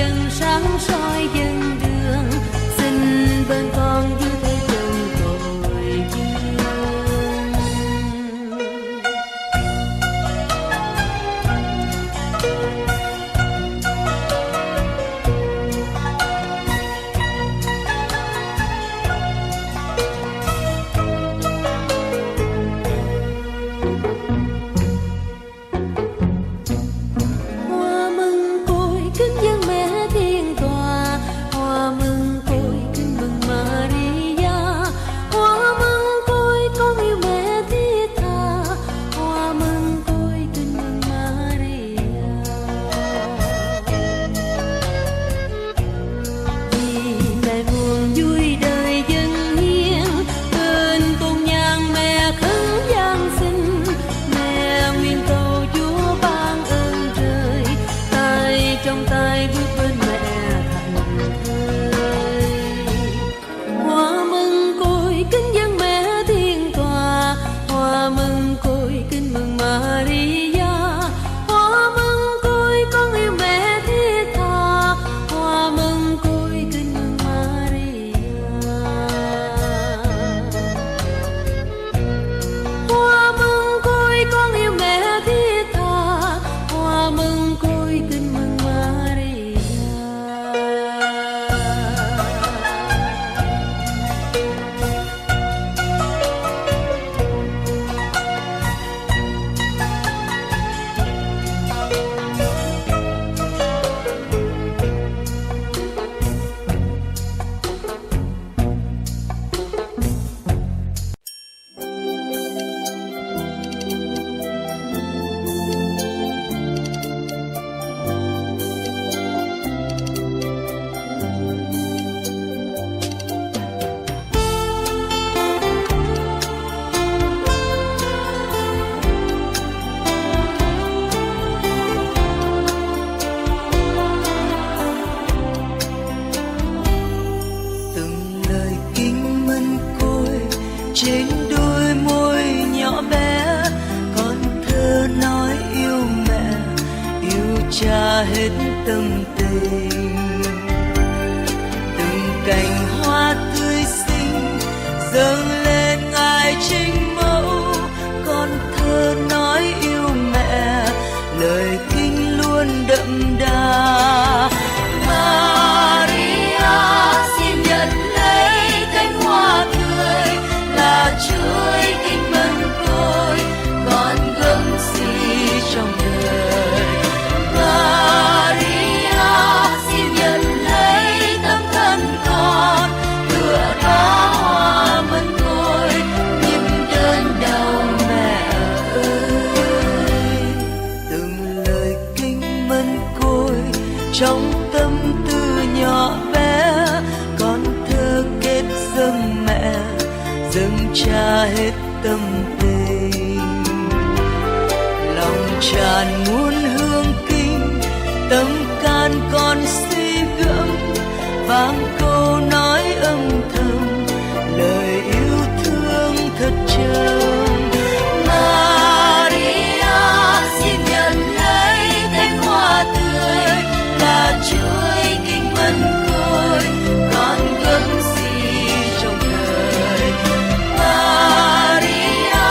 dần sáng soi dần đường, xin bên con dưới tay trần cội dương. Hoa mừng cội kính dân mẹ thiên tòa, hoa mừng cội kính mừng Maria, hoa mừng cội con yêu mẹ thiết tha, hoa mừng cội kính mừng Maria. Vì mẹ buồn vui đời dân hiến, bên tôn nhang mẹ khấn giáng sinh, mẹ nguyện cầu Chúa ban ơn trời, tay trong tay bước bên mẹ thành thơi. Hoa mừng cội kính dân mẹ thiên tòa, hoa mừng cội kính mừng Maria, hoa mừng cội con yêu mẹ thiết tha, hoa mừng cội kính mừng Maria. Hoa mừng cội con yêu mẹ thiết tha, hoa mừng cội kính mừng Maria. Từng lời kính mân côi trên đôi môi nhỏ bé, con thơ nói yêu mẹ, yêu cha hết tâm tình. Từng cành hoa tươi xinh dâng lên ngài chính mẫu, con thơ nói yêu mẹ, lời kinh luôn đậm đà. Maria xin nhận lấy cánh hoa tươi là chuỗi kinh mân côi, con gấm xì trong đời. Maria xin nhận lấy tấm thân con, tựa đóa hoa mân côi, nhưng đơn đau mẹ ơi. Từng lời kinh mân côi trong tâm tư nhỏ bé, con thơ kết dâng mẹ, dâng cha hết tâm tình. Lòng tràn muôn hương kinh, tâm can con suy gẫm, vang câu nói âm thầm, lời yêu thương thật trầm. Maria xin nhận lấy cánh hoa tươi là chuỗi kinh mân côi, con gấm xì trong đời. Maria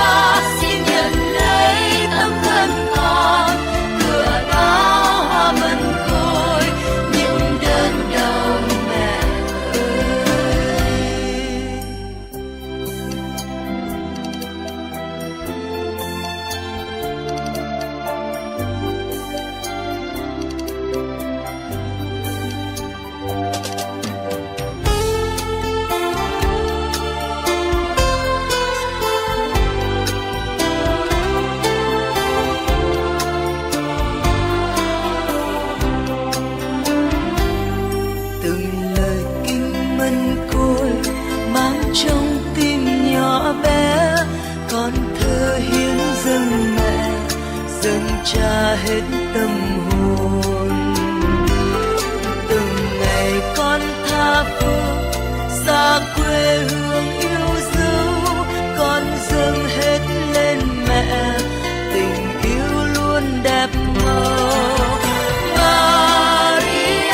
xin nhận lấy tấm thân con, tựa đóa hoa mân côi, nhưng đơn đau mẹ ơi. Từng lời kinh mân côi mang trong tim nhỏ bé, con thơ hiến dâng mẹ, dâng cha hết tâm hồn. Từng ngày con tha phương xa quê hương yêu dấu, con dâng hết lên mẹ, tình yêu luôn đẹp màu. Maria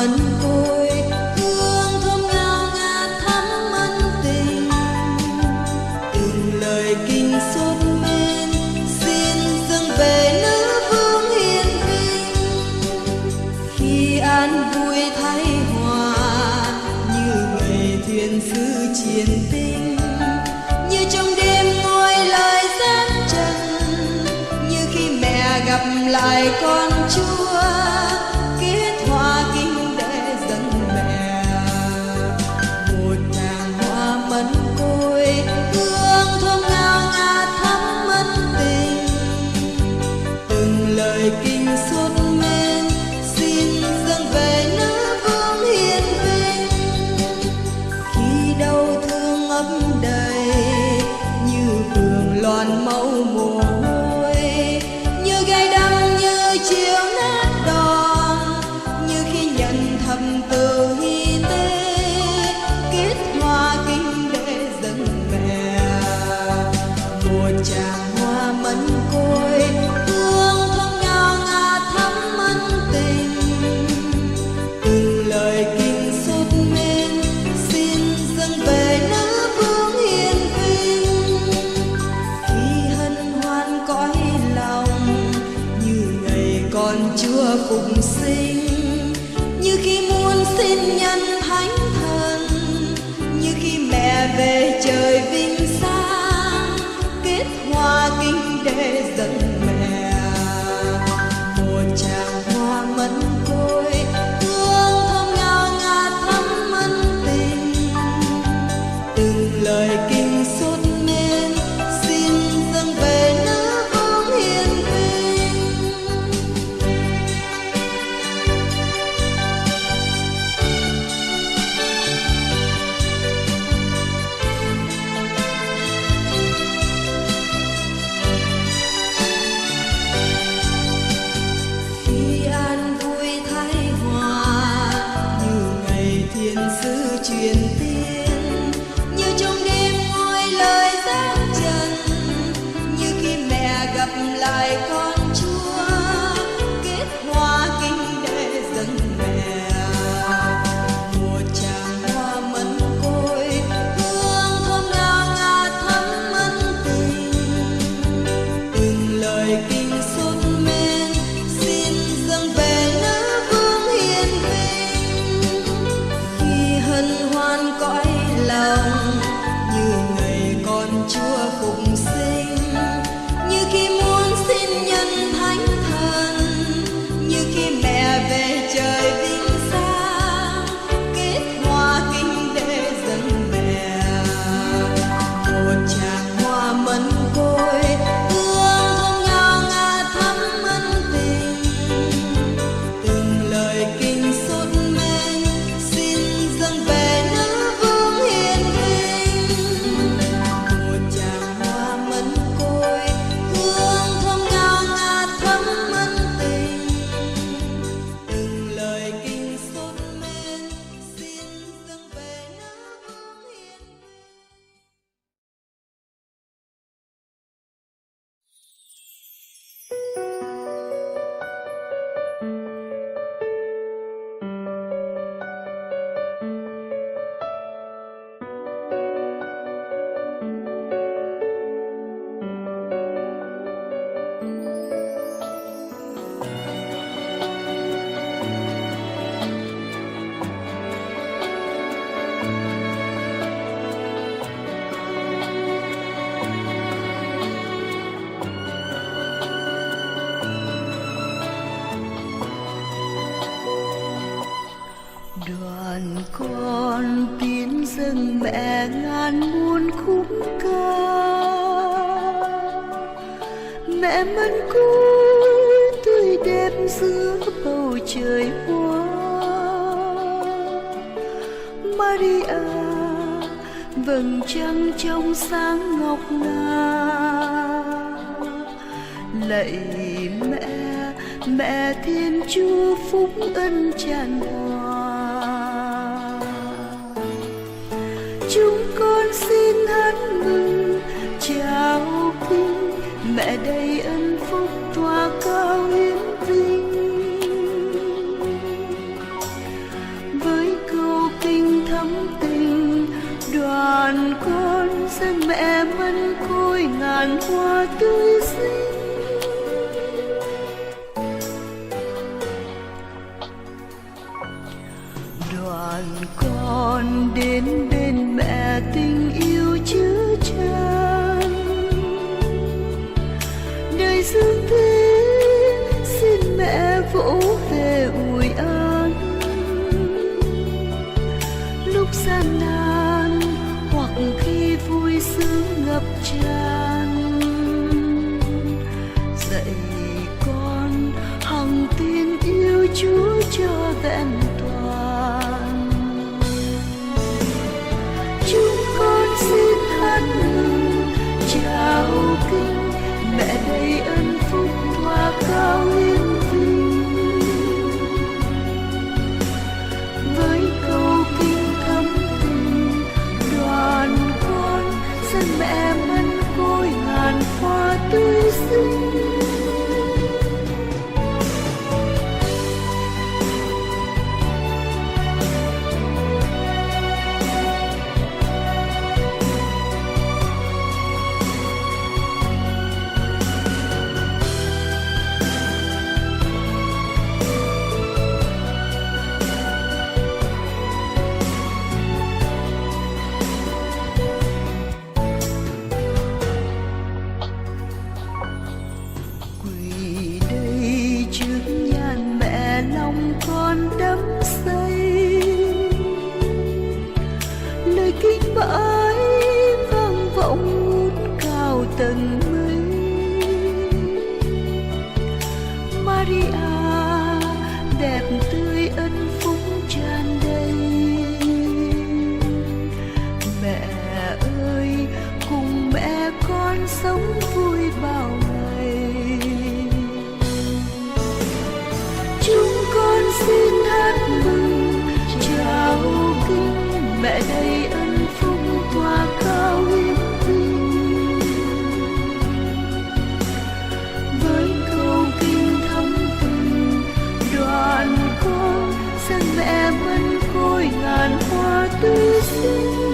mẫn côi, hương thơm ngào ngạt thắm ân tình. Từng lời kinh sốt men xin dâng về nữ vương hiền vinh. Khi an vui thái hòa như ngày thuyền sứ chiến tinh, như trong đêm ngồi lời gian trần, như khi mẹ gặp lại con Chúa kết hoa kinh để dâng mẹ. Một tràng hoa mẫn côi, hương thơm ngào ngạt thắm ân tình. Từng lời kinh sốt men xin dâng về nữ vương hiền vinh. Khi đau thương ấm đầy như vườn loàn máu mồ hôi, như gai đắng như chiều nát đòn, như khi nhận thầm từ hy tế kết hoa kinh để dâng mẹ. Một tràng hoa mẫn côi, hương thơm ngào ngạt thắm ân tình. Từng lời kinh sốt men xin dâng về nữ vương hiền vinh. Khi hân hoan cõi lòng như ngày con Chúa phục sinh, như khi muôn sinh nhân thánh thần, như khi mẹ về trời vinh sang kết hoa kinh để dâng mẹ. Một tràng hoa mẫn côi, hương thơm ngào ngạt thắm ân tình. Từng lời kinh sốt men xin dâng về nữ vương hiền vinh. Khi an vui thái hòa như ngày thiên sứ truyền tiên, như trong đêm ngôi lời gian trần, như khi mẹ gặp lại con Chúa kết hoa kinh để dâng mẹ. Một tràng hoa mẫn côi, hương thơm ngào ngạt thắm ân tình. Từng lời kinh sốt men xin dâng về nữ vương hiền vinh. Khi hân hoan cõi lòng như ngày con Chúa phục sinh, như khi muôn sinh nhân thánh thần, như khi mẹ về trời vinh sang kết hoa kinh để dâng mẹ. Một tràng hoa mẫn côi, hương thơm ngào ngạt thắm ân tình. Từng lời kinh sốt men xin dâng về nữ vương hiền vinh. Một tràng hoa mẫn côi, hương thơm ngào ngạt thắm ân tình. Từng lời kinh sốt men xin dâng về nữ vương hiền vinh. Đoàn con tiến dâng mẹ ngàn muôn khúc ca. Mẹ mẫn côi tươi đẹp giữa bầu trời hoa. Maria vầng trăng trong sáng ngọc ngà. Lạy mẹ, mẹ Thiên Chúa phúc ân tràn hòa. Chúng con xin hát mừng chào kinh, mẹ đầy ân phúc tỏa cao hiến vinh. ngàn hoa tươi xinh. Đoàn con đến bên mẹ tình yêu chứa chan, đời dương thế xin mẹ vỗ về ủi an. Lúc gian nan hoặc khi vui sướng ngập tràn, dạy con hằng tin yêu Chúa cho vẹn toàn. Chúng con xin hát mừng chào kinh mẹ đầy ân phúc và cao hiến vinh, với câu kinh thắm tình đoàn con dân mẹ mân côi ngàn hoa tươi xinh. Con đắm say lời kinh bãi vang vọng ngút cao tầng mây. Maria đẹp tươi ân phúc tràn đầy, mẹ ơi cùng mẹ con sống vui bao ngày. Con xin hát mừng chào kinh mẹ đầy ân phúc và cao hiến vinh, với câu kinh thắm tình đoàn con dân mẹ mân côi ngàn hoa tươi xinh.